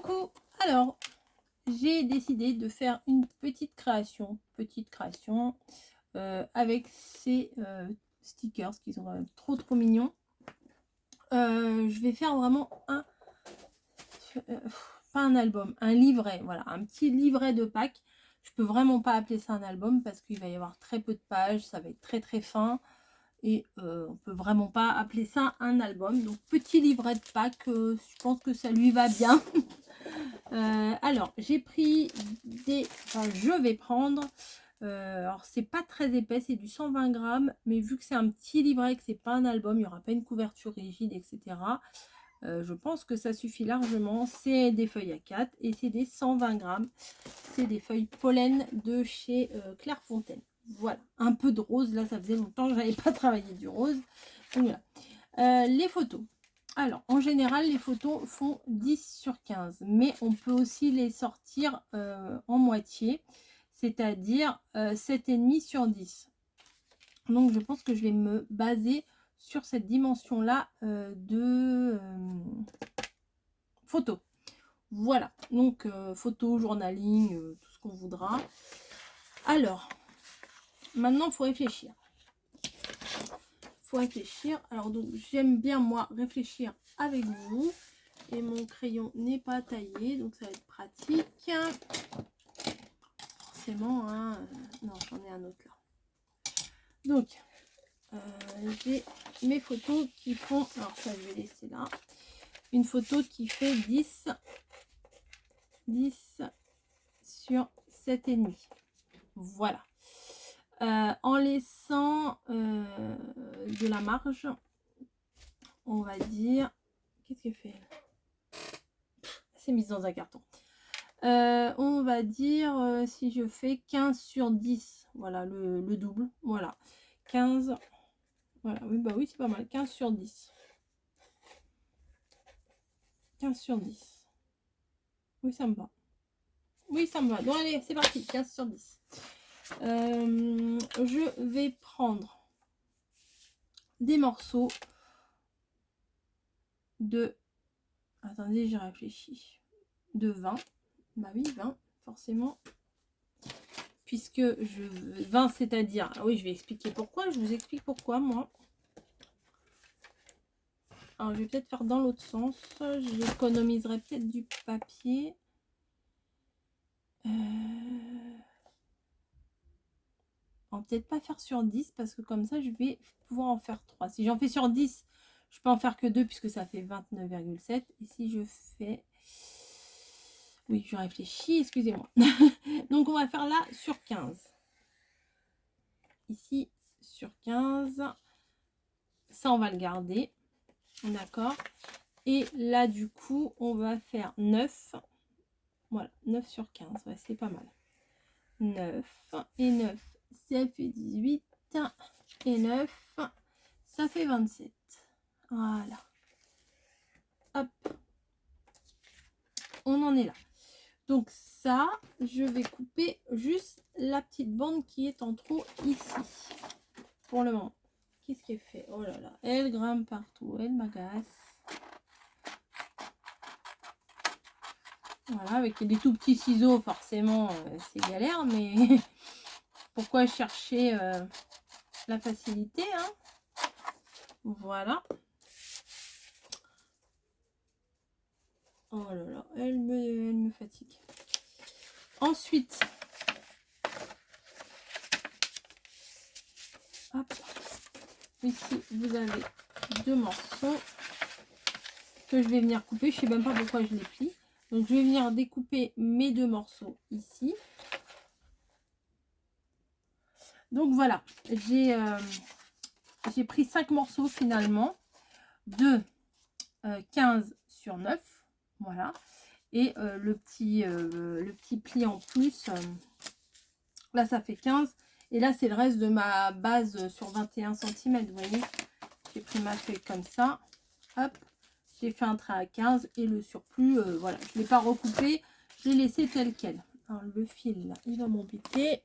Coucou! Alors, j'ai décidé de faire une petite création avec ces stickers qui sont trop mignons. Je vais faire vraiment pas un album, un livret, voilà, un petit livret de Pâques. Je peux vraiment pas appeler ça un album parce qu'il va y avoir très peu de pages, ça va être très fin et on peut vraiment pas appeler ça un album. Donc petit livret de Pâques, je pense que ça lui va bien. Alors j'ai pris je vais prendre alors c'est pas très épais, c'est du 120 grammes, mais vu que c'est un petit livret, que c'est pas un album, il n'y aura pas une couverture rigide, etc. Je pense que ça suffit largement. C'est des feuilles A4 et c'est des 120 grammes. C'est des feuilles pollen de chez Clairefontaine. Voilà, un peu de rose, là ça faisait longtemps que j'avais pas travaillé du rose. Donc voilà. Les photos. Alors, en général, les photos font 10/15, mais on peut aussi les sortir en moitié, c'est-à-dire 7,5/10. Donc, je pense que je vais me baser sur cette dimension-là de photo. Voilà, donc photo, journaling, tout ce qu'on voudra. Alors, maintenant, il faut réfléchir. Alors donc j'aime bien moi réfléchir avec vous et mon crayon n'est pas taillé, donc ça va être pratique forcément hein. Non, j'en ai un autre là. Donc j'ai mes photos qui font, alors ça je vais laisser là, une photo qui fait 10 sur 7,5. Voilà. En laissant de la marge, on va dire, qu'est-ce qu'elle fait? C'est mise dans un carton. On va dire si je fais 15/10, voilà le double, voilà 15, voilà, oui bah oui c'est pas mal, 15/10, 15/10, oui ça me va, donc allez c'est parti, 15/10. Je vais prendre des morceaux de, attendez j'ai réfléchi, de 20, bah oui 20 forcément, puisque 20 c'est-à-dire, ah oui je vais expliquer pourquoi, je vous explique pourquoi moi. Alors je vais peut-être faire dans l'autre sens, j'économiserai peut-être du papier. On va peut-être pas faire sur 10 parce que comme ça je vais pouvoir en faire 3. Si j'en fais sur 10, je peux en faire que 2 puisque ça fait 29,7. Et si je fais... Oui, je réfléchis, excusez-moi. Donc on va faire là sur 15. Ici sur 15. Ça on va le garder. D'accord. Et là du coup on va faire 9. Voilà, 9/15. Ouais, c'est pas mal. 9 et 9 ça fait 18 et 9 ça fait 27. Voilà, hop, on en est là. Donc ça je vais couper juste la petite bande qui est en trop ici pour le moment. Qu'est-ce qu'elle fait? Oh là là, elle grimpe partout, elle m'agace. Voilà, avec des tout petits ciseaux forcément c'est galère, mais pourquoi chercher la facilité hein? Voilà. Oh là là, elle me fatigue. Ensuite, hop, ici vous avez 2 morceaux que je vais venir couper. Je sais même pas pourquoi je les plie. Donc je vais venir découper mes 2 morceaux ici. Donc voilà, j'ai pris 5 morceaux finalement de 15/9, voilà. Et le petit pli en plus, là ça fait 15. Et là c'est le reste de ma base sur 21 cm, vous voyez. J'ai pris ma feuille comme ça, hop, j'ai fait un trait à 15 et le surplus, voilà, je ne l'ai pas recoupé, je l'ai laissé tel quel. Alors le fil là, il va m'embêter.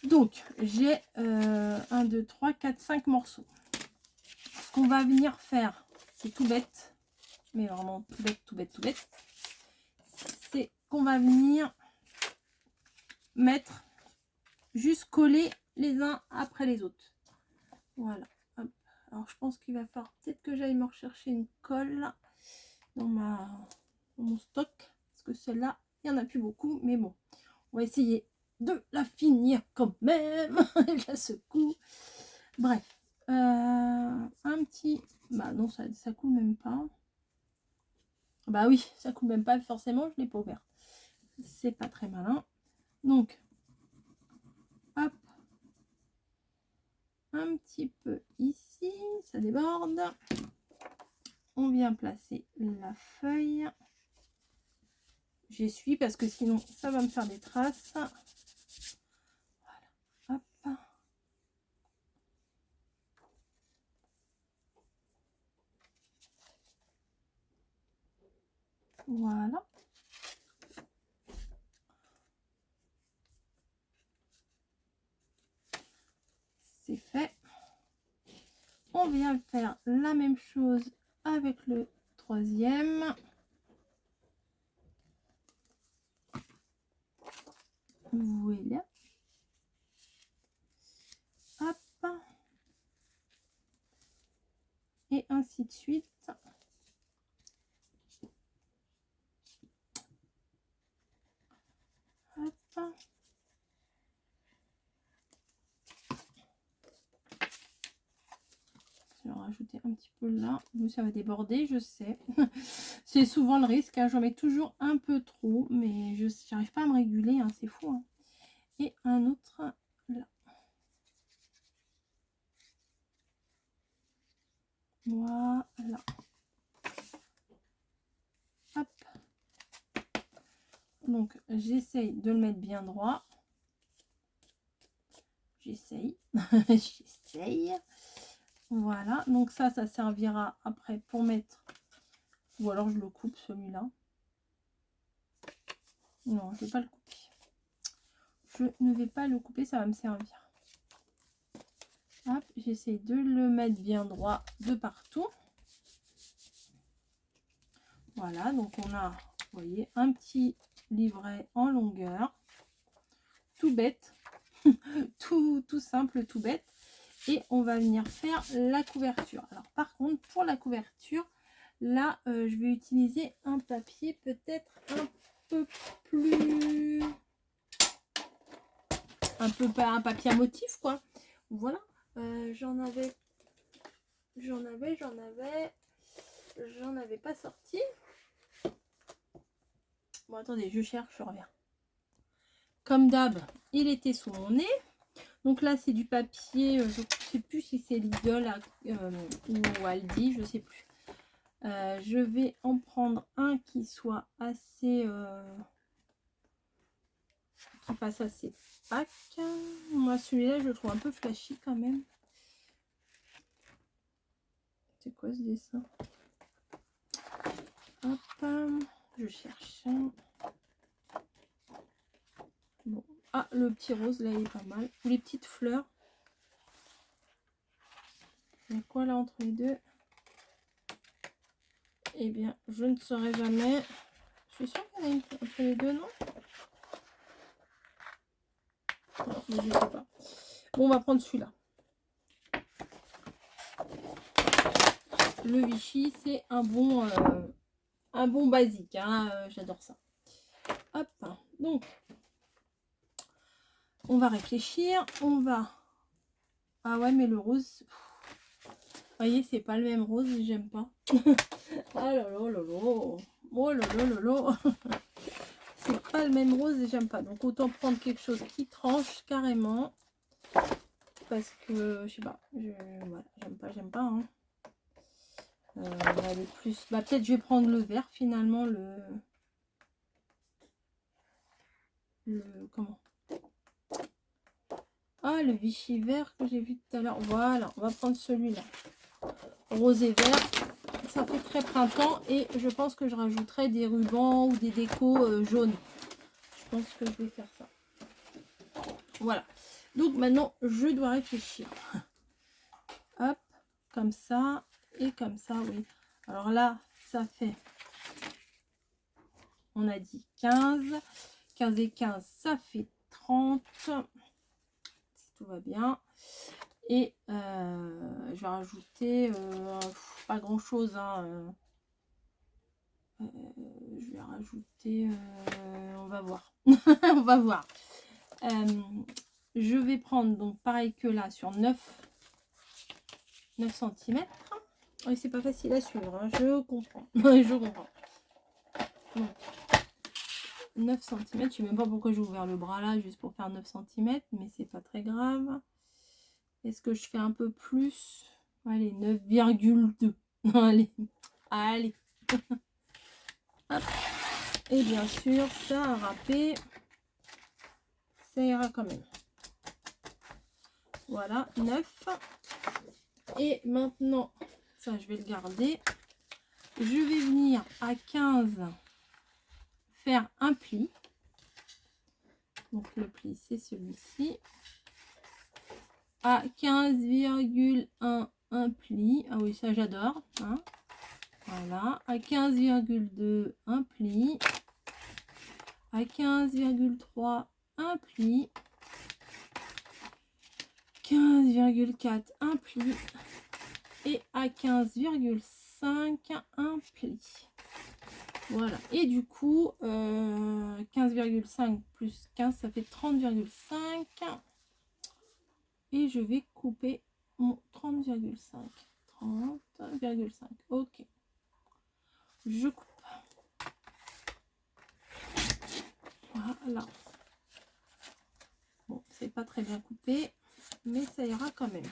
Donc j'ai 1, 2, 3, 4, 5 morceaux. Ce qu'on va venir faire, c'est tout bête, mais vraiment tout bête, tout bête, tout bête. C'est qu'on va venir mettre juste coller les uns après les autres. Voilà. Hop. Alors je pense qu'il va falloir peut-être que j'aille me rechercher une colle dans mon stock, parce que celle-là, il n'y en a plus beaucoup, mais bon, on va essayer de la finir quand même. Je la secoue. Bref, un petit, bah non, ça coule même pas. Bah oui, ça coule même pas, forcément, je l'ai pas ouvert. C'est pas très malin. Donc, hop, un petit peu ici, ça déborde. On vient placer la feuille. J'essuie parce que sinon ça va me faire des traces. Voilà, hop. Voilà. C'est fait. On vient faire la même chose avec le troisième. Voilà. Hop. Et ainsi de suite. Hop. Je vais en rajouter un petit peu là. Ça va déborder, je sais. C'est souvent le risque. Hein. J'en mets toujours un peu trop, mais je n'arrive pas à me réguler. Hein. C'est fou. Hein. Et un autre là. Voilà. Hop. Donc, j'essaye de le mettre bien droit. J'essaye. J'essaye. Voilà. Donc ça servira après pour mettre... Ou alors je le coupe celui-là. Non, je ne vais pas le couper. Je ne vais pas le couper, ça va me servir. Hop, j'essaye de le mettre bien droit de partout. Voilà, donc on a, vous voyez, un petit livret en longueur. Tout bête. tout simple, tout bête. Et on va venir faire la couverture. Alors par contre, pour la couverture, là, je vais utiliser un papier peut-être un peu plus... un papier à motif, quoi. Voilà. J'en avais pas sorti. Bon, attendez, je cherche, je reviens. Comme d'hab, il était sous mon nez. Donc là, c'est du papier, je ne sais plus si c'est Lidl ou Aldi, je ne sais plus. Je vais en prendre un qui soit assez... qui fasse assez pack. Moi, celui-là, je le trouve un peu flashy quand même. C'est quoi ce dessin? Hop, je cherche. Bon. Ah, le petit rose, là, il est pas mal. Ou les petites fleurs. Il y a quoi là entre les deux? Eh bien, je ne saurais jamais. Je suis sûre qu'il y en a une entre les deux, non? Non, mais je ne sais pas. Bon, on va prendre celui-là. Le Vichy, c'est un bon basique. Hein, j'adore ça. Hop, donc, on va réfléchir. On va... Ah ouais, mais le rose... Vous voyez, c'est pas le même rose et j'aime pas. Ah là là là là. Oh là là là là. C'est pas le même rose et j'aime pas. Donc autant prendre quelque chose qui tranche carrément. Parce que, je sais pas. Voilà, j'aime pas. Hein. Aller plus... Bah peut-être je vais prendre le vert finalement. Comment? Ah, le Vichy vert que j'ai vu tout à l'heure. Voilà, on va prendre celui-là. Rose et vert. Ça fait très printemps et je pense que je rajouterai des rubans ou des décos jaunes. Je pense que je vais faire ça. Voilà. Donc maintenant, je dois réfléchir. Hop, comme ça et comme ça, oui. Alors là, ça fait, on a dit 15. 15 et 15, ça fait 30. Si tout va bien. Et je vais rajouter pas grand chose. Hein, je vais rajouter, on va voir. On va voir. Je vais prendre donc pareil que là sur 9 cm. Oui, c'est pas facile à suivre, hein, je comprends. Je comprends. Donc, 9 cm, je sais même pas pourquoi j'ai ouvert le bras là, juste pour faire 9 cm, mais c'est pas très grave. Est-ce que je fais un peu plus? Allez, 9,2. Allez, allez. Hop. Et bien sûr, ça a râpé. Ça ira quand même. Voilà, 9. Et maintenant, ça je vais le garder. Je vais venir à 15 faire un pli. Donc le pli, c'est celui-ci. À 15,1, un pli. Ah oui, ça j'adore. Hein. Voilà. À 15,2, un pli. À 15,3, un pli. 15,4, un pli. Et à 15,5, un pli. Voilà. Et du coup, 15,5 plus 15, ça fait 30,5. Et je vais couper mon 30,5. 30,5. Ok. Je coupe. Voilà. Bon, c'est pas très bien coupé, mais ça ira quand même.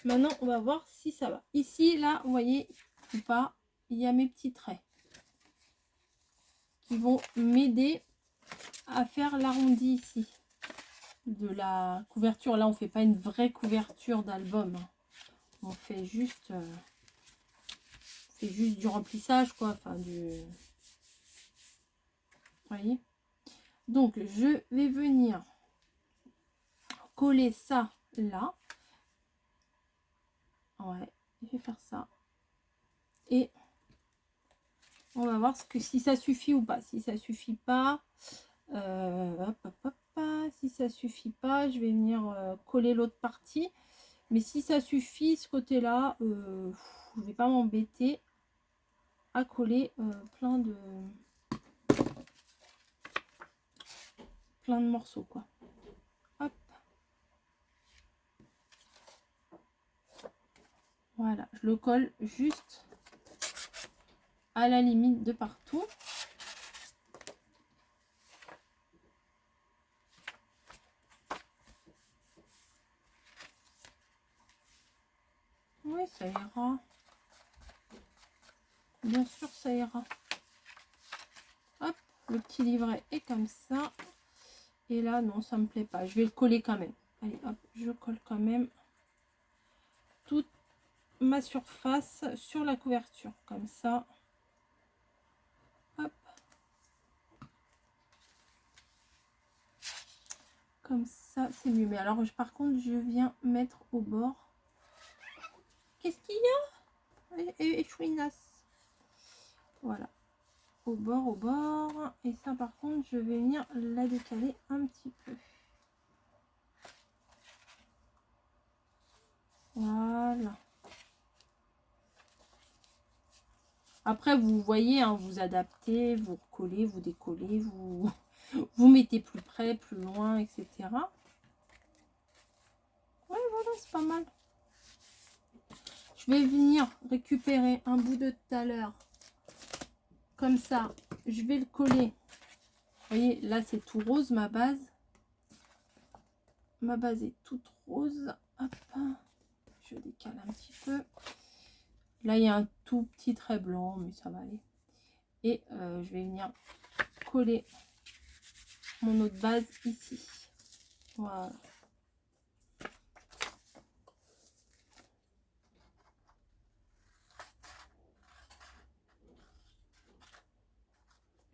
Maintenant, on va voir si ça va. Ici, là, vous voyez, ou pas, il y a mes petits traits qui vont m'aider à faire l'arrondi ici de la couverture. Là, on fait pas une vraie couverture d'album. On fait juste, c'est juste du remplissage, quoi. Enfin, du... Vous voyez? Donc, je vais venir coller ça là. Ouais, je vais faire ça. Et on va voir si ça suffit ou pas. Si ça suffit pas, si ça suffit pas, je vais venir coller l'autre partie. Mais si ça suffit, ce côté-là, je vais pas m'embêter à coller plein de morceaux, quoi. Hop. Voilà, je le colle juste à la limite de partout. Oui, ça ira. Bien sûr, ça ira. Hop, le petit livret est comme ça. Et là, non, ça me plaît pas. Je vais le coller quand même. Allez, hop, je colle quand même toute ma surface sur la couverture. Comme ça. Hop. Comme ça, c'est mieux. Mais alors, par contre, je viens mettre au bord. Qu'est-ce qu'il y a? Et chouinasse. Voilà. Au bord. Et ça, par contre, je vais venir la décaler un petit peu. Voilà. Après, vous voyez, hein, vous adaptez, vous recollez, vous décollez, vous mettez plus près, plus loin, etc. Ouais, voilà, c'est pas mal. Je vais venir récupérer un bout de tout à l'heure. Comme ça, je vais le coller. Vous voyez, là, c'est tout rose, ma base. Ma base est toute rose. Hop. Je décale un petit peu. Là, il y a un tout petit trait blanc, mais ça va aller. Et je vais venir coller mon autre base ici. Voilà.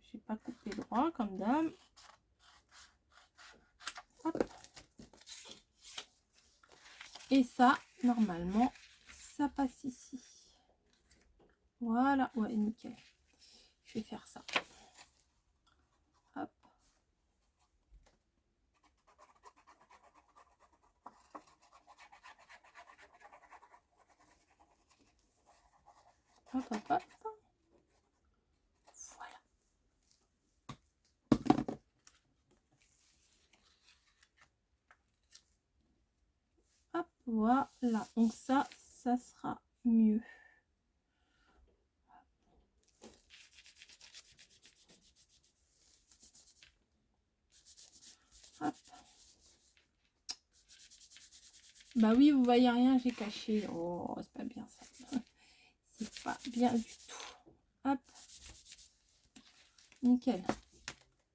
J'ai pas coupé droit comme d'hab. Et ça, normalement, ça passe ici. Voilà, ouais, nickel. Je vais faire ça. Hop. Hop, hop, hop. Voilà. Hop, voilà. Donc ça sera mieux. Hop. Bah oui, vous voyez rien, j'ai caché. Oh, c'est pas bien ça. C'est pas bien du tout. Hop. Nickel.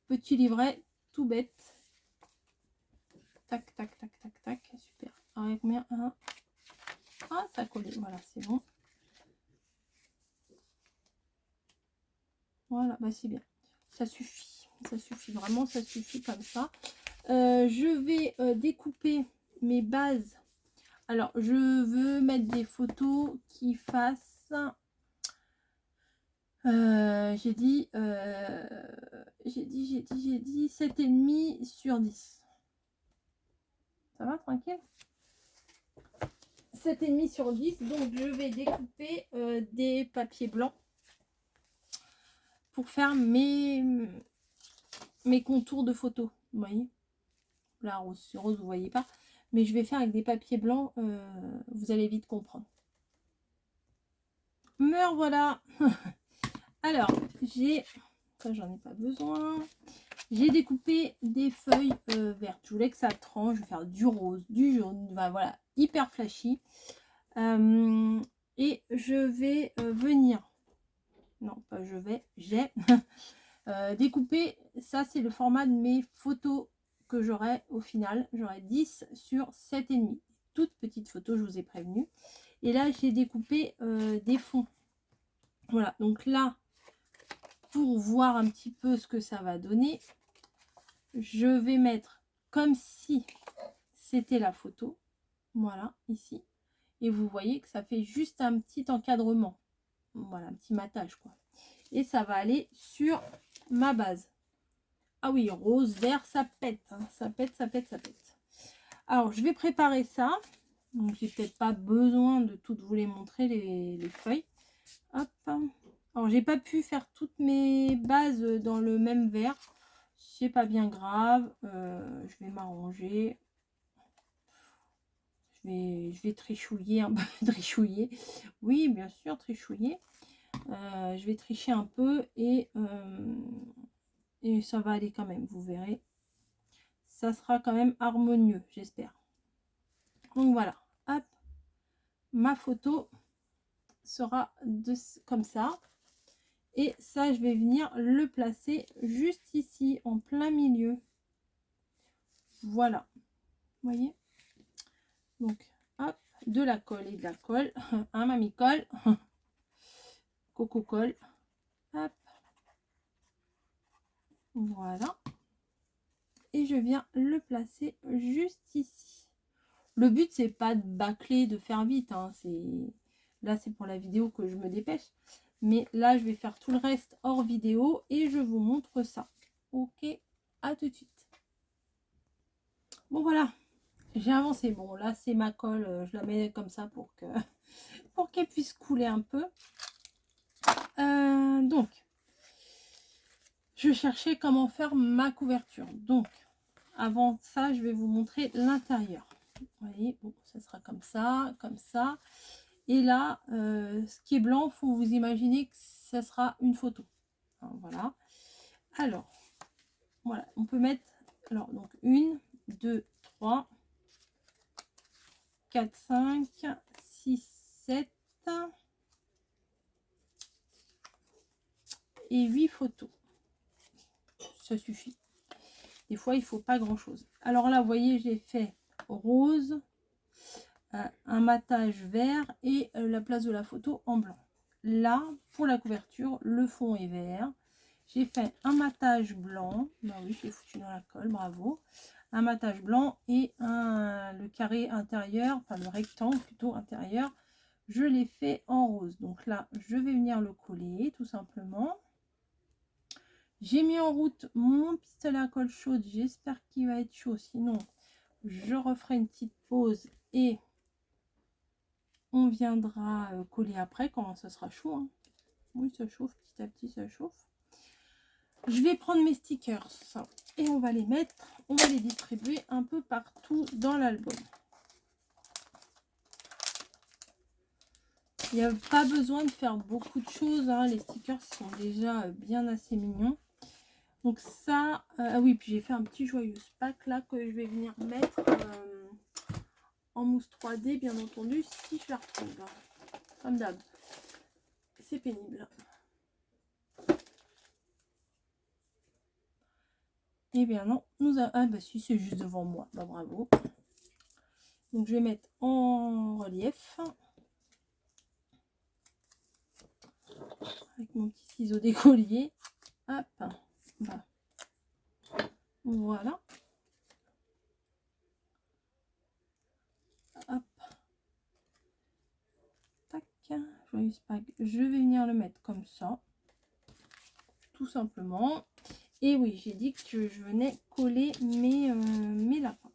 Petit livret, tout bête. Tac, tac, tac, tac, tac. Super. Avec combien? Un. Ah, ça a collé. Voilà, c'est bon. Voilà, bah c'est bien. Ça suffit. Ça suffit vraiment, ça suffit comme ça. Je vais découper mes bases. Alors, je veux mettre des photos qui fassent... j'ai dit 7,5 sur 10. Ça va, tranquille? 7,5 sur 10. Donc, je vais découper des papiers blancs pour faire mes contours de photos. Vous voyez? Là, rose sur rose, vous voyez pas. Mais je vais faire avec des papiers blancs. Vous allez vite comprendre. Me voilà. Alors, ça, j'en ai pas besoin. J'ai découpé des feuilles vertes. Je voulais que ça tranche. Je vais faire du rose, du jaune. Voilà, hyper flashy. Et je vais venir... Non, pas je vais. J'ai découpé. Ça, c'est le format de mes photos que j'aurai au final. J'aurai 10 sur 7,5. Toutes petites photos, je vous ai prévenu. Et là, j'ai découpé des fonds. Voilà, donc là, pour voir un petit peu ce que ça va donner, je vais mettre comme si c'était la photo. Voilà, ici. Et vous voyez que ça fait juste un petit encadrement. Voilà, un petit matage, quoi. Et ça va aller sur ma base. Ah oui, rose, vert, ça pète. Hein. Ça pète, ça pète, ça pète. Alors, je vais préparer ça. Donc, j'ai peut-être pas besoin de toutes vous les montrer, les feuilles. Hop. Alors, j'ai pas pu faire toutes mes bases dans le même verre. C'est pas bien grave. Je vais m'arranger. Je vais trichouiller un peu. Trichouiller. Oui, bien sûr, trichouiller. Je vais tricher un peu et ça va aller quand même, vous verrez. Ça sera quand même harmonieux, j'espère. Donc voilà, hop, ma photo sera comme ça. Et ça, je vais venir le placer juste ici, en plein milieu. Voilà, vous voyez. Donc, hop, de la colle et de la colle. Un mamie colle. Coco colle. Hop. Voilà. Et je viens le placer juste ici. Le but, c'est pas de bâcler, de faire vite. Hein. Là, c'est pour la vidéo que je me dépêche. Mais là, je vais faire tout le reste hors vidéo et je vous montre ça. Ok, à tout de suite. Bon, voilà. J'ai avancé. Bon, là, c'est ma colle. Je la mets comme ça pour qu'elle puisse couler un peu. Donc, je cherchais comment faire ma couverture. Donc, avant ça, je vais vous montrer l'intérieur. Vous voyez, bon, ça sera comme ça, comme ça. Et là, ce qui est blanc, faut vous imaginer que ça sera une photo. Hein, voilà. Alors, voilà, on peut mettre, alors, donc 1, 2, 3, 4, 5, 6, 7 et 8 photos. Ça suffit. Des fois, il faut pas grand-chose. Alors là, vous voyez, j'ai fait rose, un matage vert et la place de la photo en blanc. Là, pour la couverture, le fond est vert. J'ai fait un matage blanc. Ben oui, je l'ai foutu dans la colle, bravo. Un matage blanc et le carré intérieur, enfin le rectangle plutôt intérieur, je l'ai fait en rose. Donc là, je vais venir le coller tout simplement. J'ai mis en route mon pistolet à colle chaude. J'espère qu'il va être chaud. Sinon, je referai une petite pause et on viendra coller après quand ça sera chaud. Hein. Oui, ça chauffe petit à petit, ça chauffe. Je vais prendre mes stickers et on va les mettre, on va les distribuer un peu partout dans l'album. Il n'y a pas besoin de faire beaucoup de choses, hein. Les stickers sont déjà bien assez mignons. Donc ça, ah oui, puis j'ai fait un petit joyeux pack là que je vais venir mettre en mousse 3D, bien entendu, si je la retrouve. Comme d'hab, c'est pénible. Eh bien non, ah bah si, c'est juste devant moi, bah bravo. Donc je vais mettre en relief. Avec mon petit ciseau d'écolier. Hop, bah. Voilà. Hop. Tac. Joyeux pack. Je vais venir le mettre comme ça. Tout simplement. Et oui, j'ai dit que je venais coller mes lapins.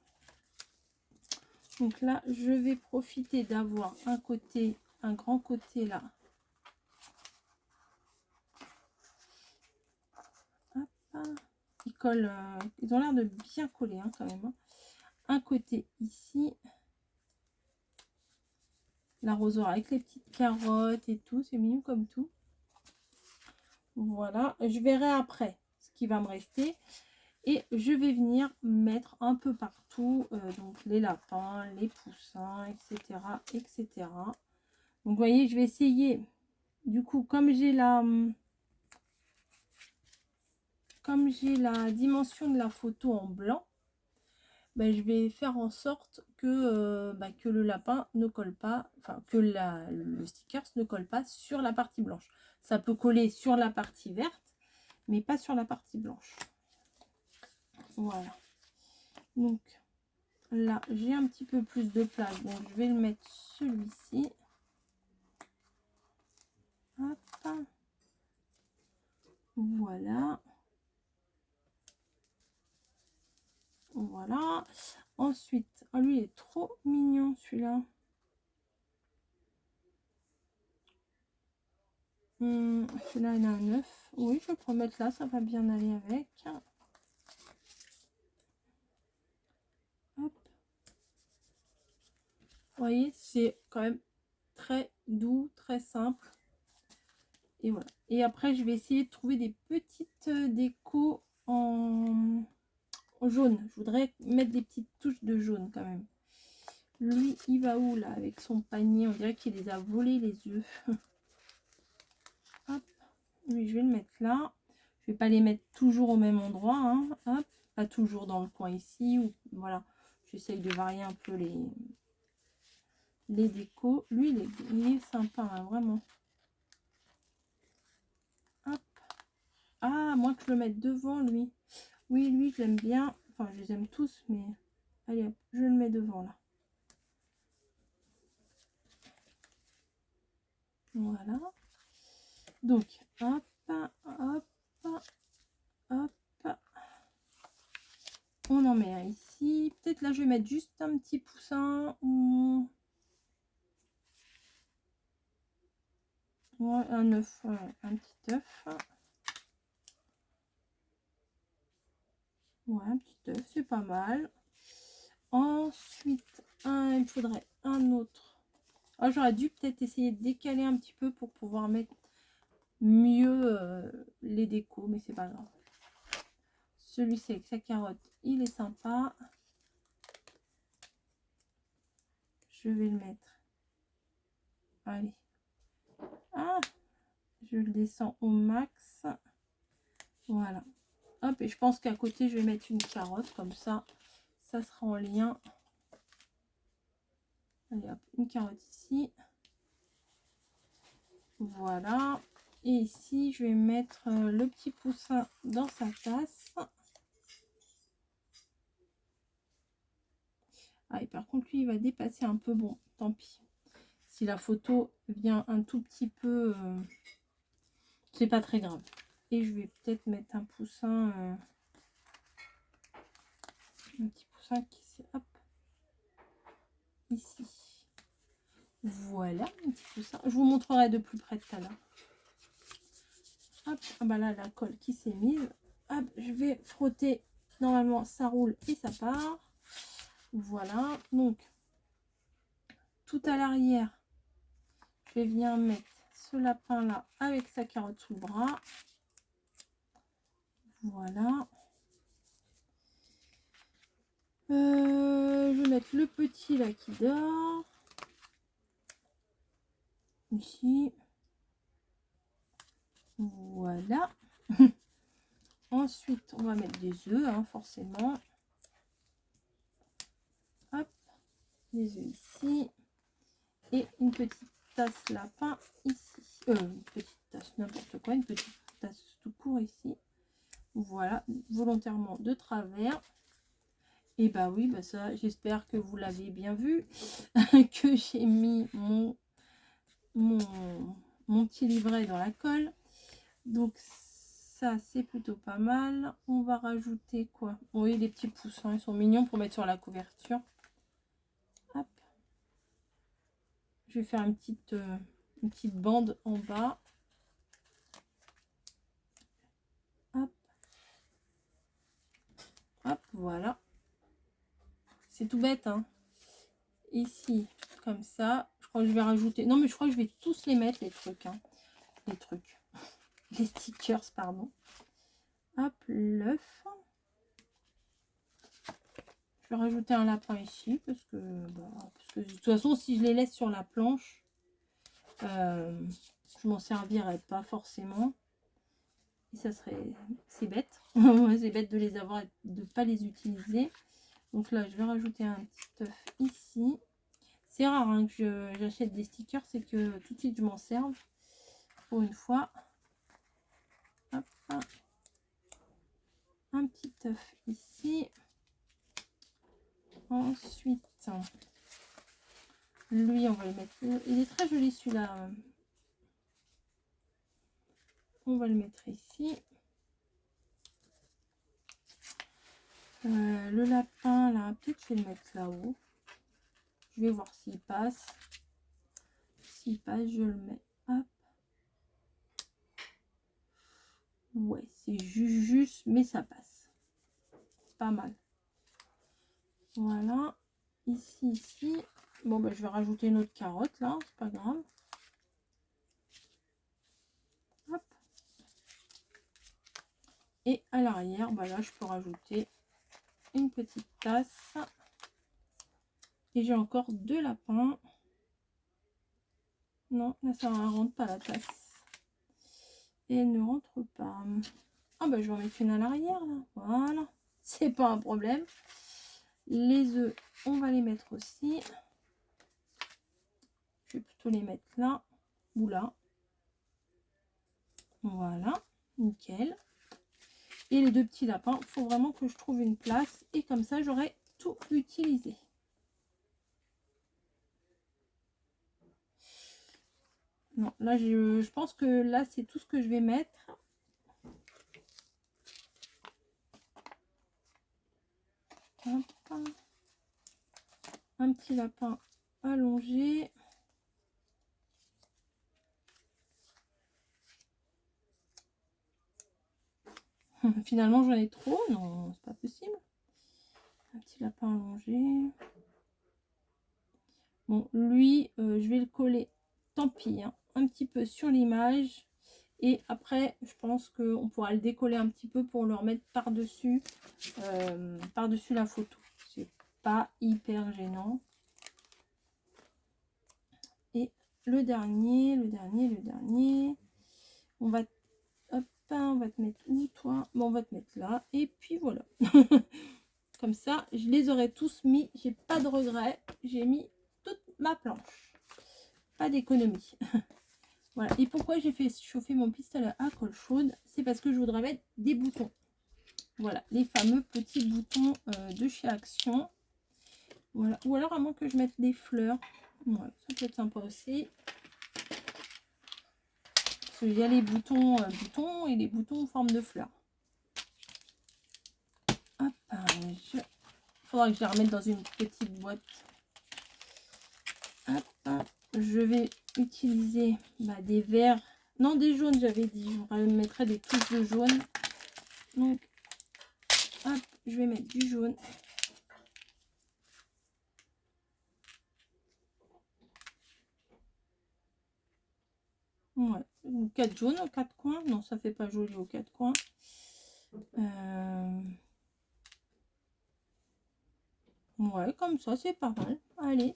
Donc là, je vais profiter d'avoir un côté, un grand côté là. Hop. Ils collent, ils ont l'air de bien coller hein, quand même. Hein. Un côté ici. L'arrosoir avec les petites carottes et tout, c'est mignon comme tout. Voilà, je verrai après ce qui va me rester. Et je vais venir mettre un peu partout, donc les lapins, les poussins, etc. etc. Donc vous voyez, je vais essayer, du coup, comme j'ai la dimension de la photo en blanc, ben, je vais faire en sorte que, que le lapin ne colle pas, enfin que le sticker ne colle pas sur la partie blanche. Ça peut coller sur la partie verte, mais pas sur la partie blanche. Voilà. Donc là, j'ai un petit peu plus de place, donc je vais le mettre celui-ci. Hop. Voilà. Voilà. Ensuite, oh, lui, il est trop mignon, celui-là. Celui-là, il a un œuf. Oui, je peux mettre là, ça va bien aller avec. Hop. Vous voyez, c'est quand même très doux, très simple. Et voilà. Et après, je vais essayer de trouver des petites décos en jaune. Je voudrais mettre des petites touches de jaune quand même. Lui, il va où là avec son panier? On dirait qu'il les a volés les œufs. Hop. Lui, je vais le mettre là. Je vais pas les mettre toujours au même endroit. Hein. Hop. Pas toujours dans le coin ici. Ou voilà. J'essaye de varier un peu les décos. Lui, il est sympa, hein, vraiment. Hop. Ah, moi que je le mette devant lui. Oui, lui, je l'aime bien. Enfin, je les aime tous, mais allez, hop, je le mets devant là. Voilà. Donc, hop, hop, hop. On en met un ici. Peut-être là, je vais mettre juste un petit poussin ou ouais, un œuf, un petit œuf. Ouais, un petit œuf, c'est pas mal. Ensuite, il me faudrait un autre. Oh, j'aurais dû peut-être essayer de décaler un petit peu pour pouvoir mettre mieux les décos, mais c'est pas grave. Celui-ci avec sa carotte, il est sympa. Je vais le mettre. Allez. Ah, je le descends au max. Voilà. Hop, et je pense qu'à côté, je vais mettre une carotte, comme ça sera en lien. Allez, hop, une carotte ici. Voilà. Et ici, je vais mettre le petit poussin dans sa tasse. Ah, et par contre, lui, il va dépasser un peu. Bon, tant pis. si la photo vient un tout petit peu, c'est pas très grave. Et je vais peut-être mettre un poussin, un petit poussin qui c'est, hop, ici. Voilà, un petit poussin. Je vous montrerai de plus près tout à l'heure. Hop, ah bah là, la colle qui s'est mise. Hop, je vais frotter. Normalement, ça roule et ça part. Voilà, donc, tout à l'arrière, je vais venir mettre ce lapin là avec sa carotte sous le bras. Voilà. Je vais mettre le petit là qui dort. Ici. Voilà. Ensuite, on va mettre des œufs, hein, forcément. Hop, des œufs ici. Et une petite tasse lapin ici. Une petite tasse, n'importe quoi, une petite tasse tout court ici. Voilà, volontairement de travers. Et bah oui, bah ça, j'espère que vous l'avez bien vu, que j'ai mis mon petit livret dans la colle. Donc ça, c'est plutôt pas mal. On va rajouter quoi? Oui, les petits poussins, ils sont mignons pour mettre sur la couverture. Hop. Je vais faire une petite bande en bas. Hop. Hop, voilà. C'est tout bête, hein. Ici, comme ça. Je crois que je vais rajouter... Non, mais je crois que je vais tous les mettre, les trucs. Hein. Les trucs. Les stickers, pardon. Hop, l'œuf. Je vais rajouter un lapin ici, parce que de toute façon, si je les laisse sur la planche, je m'en servirai pas forcément. Et ça serait... C'est bête. C'est bête de les avoir et de pas les utiliser. Donc là, je vais rajouter un petit œuf ici. C'est rare hein, que j'achète des stickers, c'est que tout de suite je m'en serve. Pour une fois. Hop. Un petit œuf ici. Ensuite, lui, on va le mettre. Il est très joli celui-là. On va le mettre ici. Le lapin, là, peut-être je vais le mettre là-haut. Je vais voir s'il passe. S'il passe, je le mets. Hop. Ouais, c'est juste, mais ça passe. Pas mal. Voilà. Ici. Bon, bah, je vais rajouter une autre carotte, là. C'est pas grave. Hop. Et à l'arrière, bah là, je peux rajouter une petite tasse. Et j'ai encore deux lapins. Non, là, ça ne rentre pas la tasse. Et elle ne rentre pas. Ah, bah, je vais en mettre une à l'arrière, là. Voilà. C'est pas un problème. Les œufs, on va les mettre aussi. Je vais plutôt les mettre là ou là. Voilà, nickel. Et les deux petits lapins, il faut vraiment que je trouve une place. Et comme ça, j'aurai tout utilisé. Non, là, je pense que là, c'est tout ce que je vais mettre. Hop. Un petit lapin allongé. Finalement, j'en ai trop. Non, c'est pas possible. Un petit lapin allongé. Bon, lui, je vais le coller, tant pis, hein, un petit peu sur l'image. Et après, je pense qu'on pourra le décoller un petit peu pour le remettre par-dessus par-dessus la photo. C'est pas hyper gênant. Et le dernier. On va, hop, on va te mettre où, toi? Bon, on va te mettre là. Et puis voilà. Comme ça, je les aurais tous mis. J'ai pas de regret. J'ai mis toute ma planche. Pas d'économie. Voilà. Et pourquoi j'ai fait chauffer mon pistolet à colle chaude? C'est parce que je voudrais mettre des boutons. Voilà, les fameux petits boutons de chez Action. Voilà. Ou alors à moins que je mette des fleurs. Ouais, ça peut être sympa aussi. Parce qu'il y a les boutons, boutons et les boutons en forme de fleurs. Hop, il faudra que je les remette dans une petite boîte. Hop, je vais utiliser des verts. Non, des jaunes, j'avais dit. Je mettrai des touches de jaune. Donc, hop, je vais mettre du jaune. Ouais, 4 jaunes aux 4 coins. Non, ça fait pas joli aux 4 coins. Ouais, comme ça, c'est pas mal. Allez.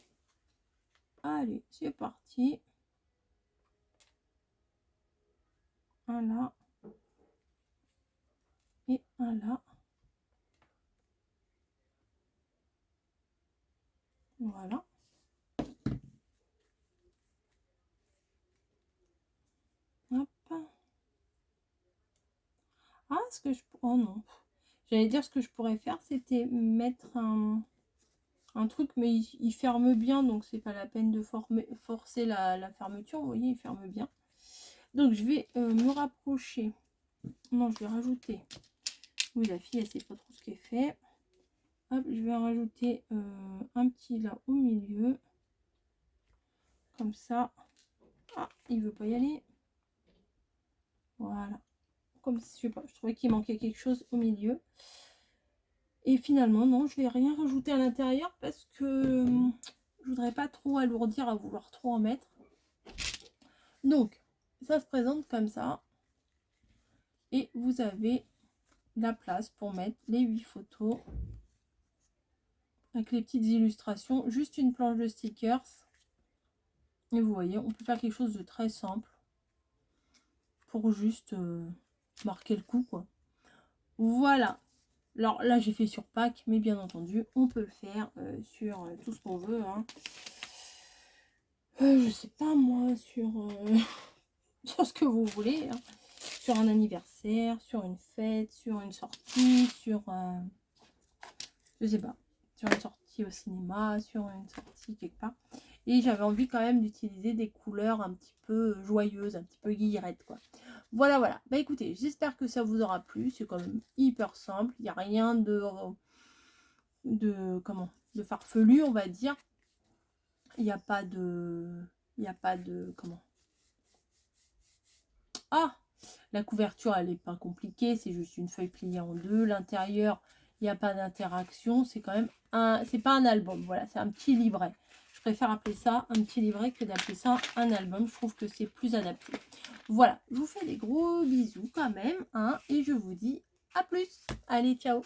Allez, c'est parti. Un là. Et un là. Voilà. Hop. Ah, ce que je... Oh non. J'allais dire ce que je pourrais faire, c'était mettre un truc, mais il ferme bien, donc c'est pas la peine de forcer la fermeture. Vous voyez, il ferme bien. Donc, je vais me rapprocher. Non, je vais rajouter. Oui, la fille, elle sait pas trop ce qu'elle fait. Hop, je vais rajouter un petit là au milieu. Comme ça. Ah, il veut pas y aller. Voilà. Comme je sais pas, je trouvais qu'il manquait quelque chose au milieu. Et finalement, non, je vais rien rajouter à l'intérieur parce que je voudrais pas trop alourdir à vouloir trop en mettre. Donc, ça se présente comme ça. Et vous avez la place pour mettre les 8 photos. Avec les petites illustrations. Juste une planche de stickers. Et vous voyez, on peut faire quelque chose de très simple. Pour juste marquer le coup, quoi. Voilà. Alors là, j'ai fait sur pack, mais bien entendu, on peut le faire sur tout ce qu'on veut. Hein. Je sais pas moi, sur, sur ce que vous voulez. Hein. Sur un anniversaire, sur une fête, sur une sortie, sur... je sais pas. Sur une sortie au cinéma, sur une sortie quelque part. Et j'avais envie quand même d'utiliser des couleurs un petit peu joyeuses, un petit peu guillerettes, quoi. Voilà, voilà. Bah écoutez, j'espère que ça vous aura plu. C'est quand même hyper simple. Il n'y a rien de farfelu, on va dire. Il n'y a pas de... Comment? Ah! La couverture, elle n'est pas compliquée. C'est juste une feuille pliée en deux. L'intérieur, il n'y a pas d'interaction. C'est quand même un... C'est pas un album. Voilà, c'est un petit livret. Je préfère appeler ça un petit livret que d'appeler ça un album. Je trouve que c'est plus adapté. Voilà, je vous fais des gros bisous quand même. Hein, et je vous dis à plus. Allez, ciao!